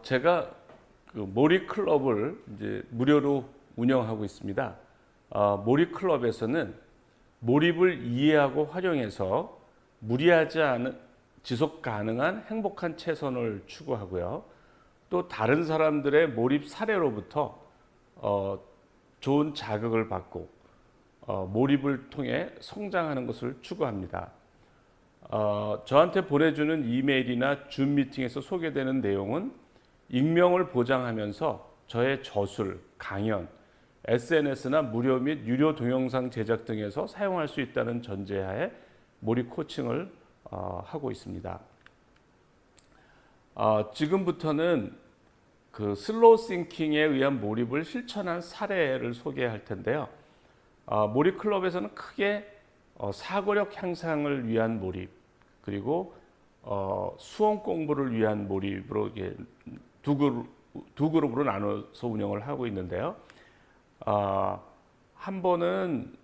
제가 그 몰입 클럽을 이제 무료로 운영하고 있습니다. 몰입 클럽에서는 몰입을 이해하고 활용해서 무리하지 않은 지속 가능한 행복한 최선을 추구하고요. 또 다른 사람들의 몰입 사례로부터 좋은 자극을 받고 몰입을 통해 성장하는 것을 추구합니다. 저한테 보내주는 이메일이나 줌 미팅에서 소개되는 내용은 익명을 보장하면서 저의 저술, 강연, SNS나 무료 및 유료 동영상 제작 등에서 사용할 수 있다는 전제하에 몰입 코칭을 하고 있습니다. 지금부터는 그 슬로우 싱킹에 의한 몰입을 실천한 사례를 소개할 텐데요. 몰입 클럽에서는 크게 사고력 향상을 위한 몰입, 그리고 수험 공부를 위한 몰입으로 두 그룹으로 나눠서 운영을 하고 있는데요. 한 번은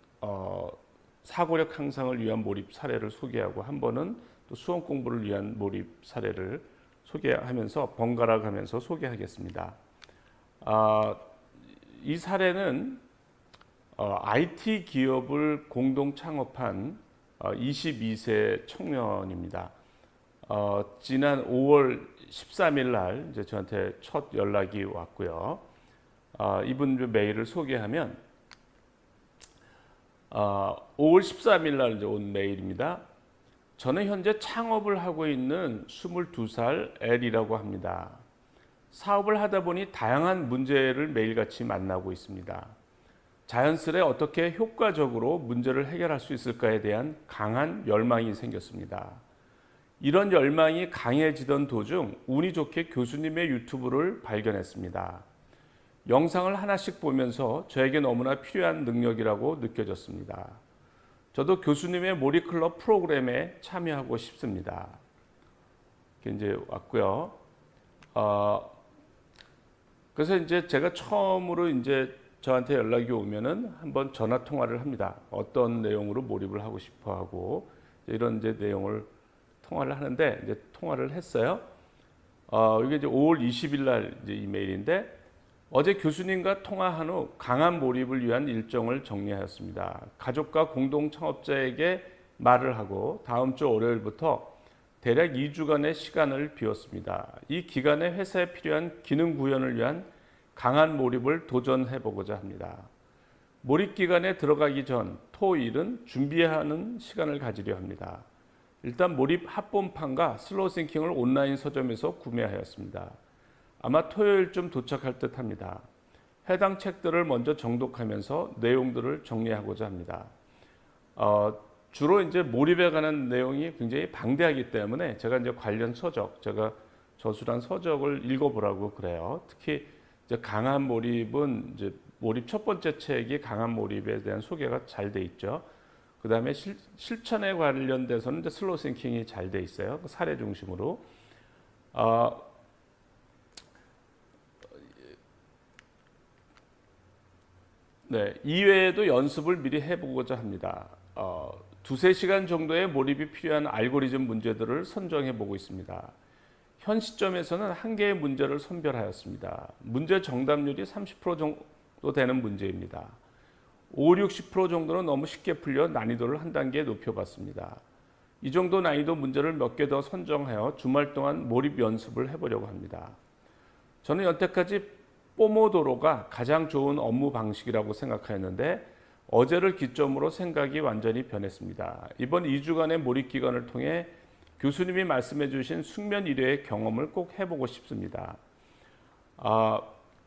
사고력 향상을 위한 몰입 사례를 소개하고, 한 번은 또 수험 공부를 위한 몰입 사례를 소개하면서 번갈아 가면서 소개하겠습니다. 이 사례는 IT 기업을 공동 창업한 22세 청년입니다. 지난 5월 13일 날 이제 저한테 첫 연락이 왔고요. 이분 메일을 소개하면 5월 13일 날 이제 온 메일입니다. 저는 현재 창업을 하고 있는 22살 L이라고 합니다. 사업을 하다 보니 다양한 문제를 매일같이 만나고 있습니다. 자연스레 어떻게 효과적으로 문제를 해결할 수 있을까에 대한 강한 열망이 생겼습니다. 이런 열망이 강해지던 도중 운이 좋게 교수님의 유튜브를 발견했습니다. 영상을 하나씩 보면서 저에게 너무나 필요한 능력이라고 느껴졌습니다. 저도 교수님의 몰입 클럽 프로그램에 참여하고 싶습니다. 이렇게 이제 왔고요. 그래서 이제 제가 처음으로 이제 저한테 연락이 오면은 한번 전화 통화를 합니다. 어떤 내용으로 몰입을 하고 싶어 하고 이런 이제 내용을 통화를 하는데, 이제 통화를 했어요. 이게 이제 5월 20일 날 이제 이메일인데, 어제 교수님과 통화한 후 강한 몰입을 위한 일정을 정리하였습니다. 가족과 공동 창업자에게 말을 하고 다음 주 월요일부터 대략 2주간의 시간을 비웠습니다. 이 기간에 회사에 필요한 기능 구현을 위한 강한 몰입을 도전해 보고자 합니다. 몰입 기간에 들어가기 전 토일은 준비하는 시간을 가지려 합니다. 일단 몰입 합본판과 슬로우 싱킹을 온라인 서점에서 구매하였습니다. 아마 토요일쯤 도착할 듯 합니다. 해당 책들을 먼저 정독하면서 내용들을 정리하고자 합니다. 주로 이제 몰입에 관한 내용이 굉장히 방대하기 때문에 제가 이제 관련 서적, 제가 저술한 서적을 읽어보라고 그래요. 특히 이제 강한 몰입은 이제 몰입 첫 번째 책이 강한 몰입에 대한 소개가 잘 돼 있죠. 그 다음에 실천에 관련돼서는 이제 슬로우 싱킹이 잘 돼 있어요. 사례 중심으로. 네, 이외에도 연습을 미리 해보고자 합니다. 두세 시간 정도의 몰입이 필요한 알고리즘 문제들을 선정해 보고 있습니다. 현 시점에서는 한 개의 문제를 선별하였습니다. 문제 정답률이 30% 정도 되는 문제입니다. 50-60% 정도는 너무 쉽게 풀려 난이도를 한 단계 높여봤습니다. 이 정도 난이도 문제를 몇 개 더 선정하여 주말 동안 몰입 연습을 해보려고 합니다. 저는 여태까지 포모도로가 가장 좋은 업무 방식이라고 생각하였는데, 어제를 기점으로 생각이 완전히 변했습니다. 이번 2주간의 몰입 기간을 통해 교수님이 말씀해 주신 숙면 1회의 경험을 꼭 해보고 싶습니다.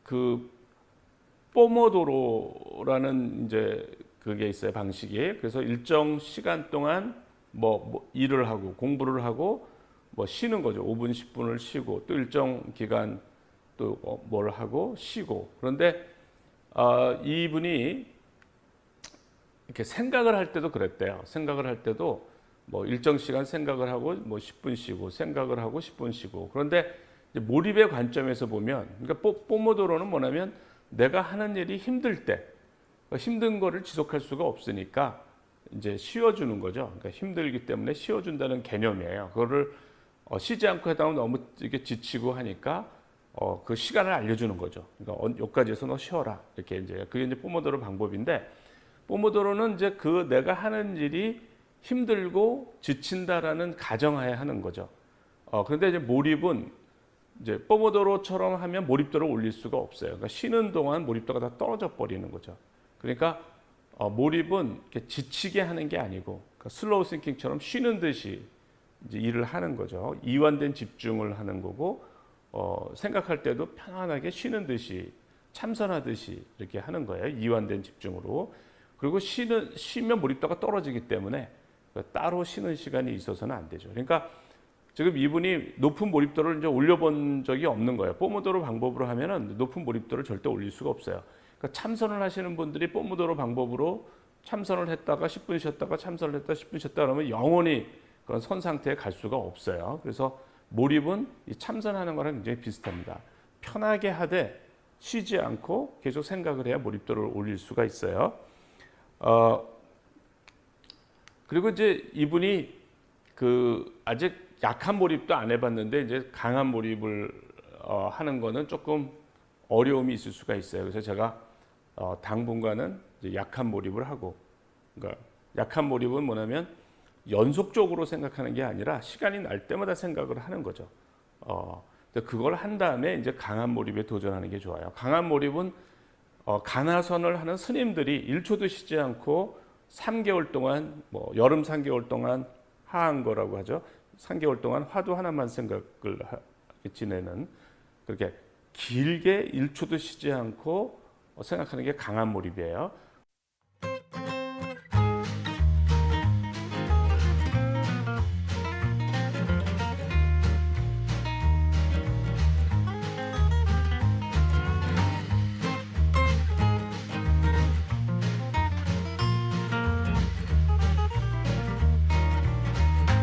그 포모도로라는 이제 그게 있어요, 방식이. 그래서 일정 시간 동안 뭐 일을 하고 공부를 하고 뭐 쉬는 거죠. 5분, 10분을 쉬고 또 일정 기간 또 뭘 하고 쉬고. 그런데 이분이 이렇게 생각을 할 때도 그랬대요. 생각을 할 때도 뭐 일정 시간 생각을 하고 뭐 10분 쉬고, 생각을 하고 10분 쉬고. 그런데 이제 몰입의 관점에서 보면, 그러니까 포모도로는 뭐냐면 내가 하는 일이 힘들 때, 힘든 거를 지속할 수가 없으니까 이제 쉬어주는 거죠. 그러니까 힘들기 때문에 쉬어준다는 개념이에요. 그거를 쉬지 않고 하다 보면 너무 이렇게 지치고 하니까 그 시간을 알려주는 거죠. 그러니까 여기까지해서 너 쉬어라 이렇게 이제 그게 이제 포모도로 방법인데 포모도로는 이제 그 내가 하는 일이 힘들고 지친다라는 가정하에 하는 거죠. 그런데 이제 몰입은 이제 포모도로처럼 하면 몰입도를 올릴 수가 없어요. 그러니까 쉬는 동안 몰입도가 다 떨어져 버리는 거죠. 그러니까 몰입은 이렇게 지치게 하는 게 아니고 그러니까 슬로우 싱킹처럼 쉬는 듯이 이제 일을 하는 거죠. 이완된 집중을 하는 거고 생각할 때도 편안하게 쉬는 듯이 참선하듯이 이렇게 하는 거예요. 이완된 집중으로. 그리고 쉬면 몰입도가 떨어지기 때문에 따로 쉬는 시간이 있어서는 안 되죠. 그러니까 지금 이분이 높은 몰입도를 이제 올려본 적이 없는 거예요. 포모도로 방법으로 하면은 높은 몰입도를 절대 올릴 수가 없어요. 그러니까 참선을 하시는 분들이 포모도로 방법으로 참선을 했다가 10분 쉬었다가 참선을 했다가 10분 쉬었다 그러면 영원히 그런 선 상태에 갈 수가 없어요. 그래서 몰입은 이 참선하는 거랑 굉장히 비슷합니다. 편하게 하되 쉬지 않고 계속 생각을 해야 몰입도를 올릴 수가 있어요. 그리고 이제 이분이 그 아직 약한 몰입도 안 해봤는데 이제 강한 몰입을 하는 거는 조금 어려움이 있을 수가 있어요. 그래서 제가 당분간은 이제 약한 몰입을 하고, 그러니까 약한 몰입은 뭐냐면 연속적으로 생각하는 게 아니라 시간이 날 때마다 생각을 하는 거죠. 그걸 한 다음에 이제 강한 몰입에 도전하는 게 좋아요. 강한 몰입은 간화선을 하는 스님들이 1초도 쉬지 않고 3개월 동안 뭐 여름 3개월 동안 하한 거라고 하죠. 3개월 동안 화두 하나만 생각을 지내는 그렇게 길게 1초도 쉬지 않고 생각하는 게 강한 몰입이에요.